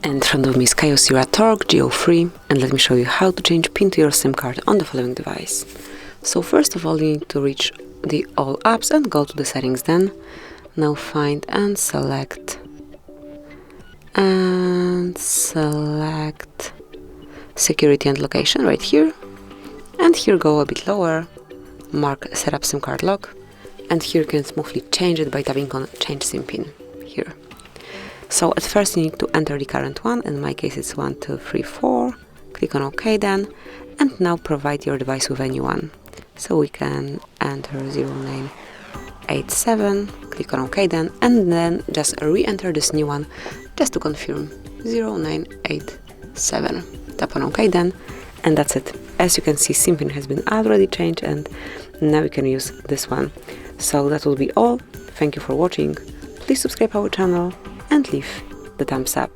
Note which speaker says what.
Speaker 1: In front of me is KYOCERA Torque G03, and let me show you how to change PIN to your SIM card on the following device. So first of all, you need to reach the all apps and go to the settings then. Now find and select security and location right here. And here go a bit lower, mark setup SIM card lock, and here you can smoothly change it by tapping on change SIM PIN here. So at first you need to enter the current one, in my case it's 1234, click on OK then, and now provide your device with a new one. So we can enter 0987, click on OK then, and then just re-enter this new one just to confirm 0987. Tap on OK then, and that's it. As you can see, SIM PIN has been already changed and now we can use this one. So that will be all. Thank you for watching. Please subscribe our channel and leave the thumbs up.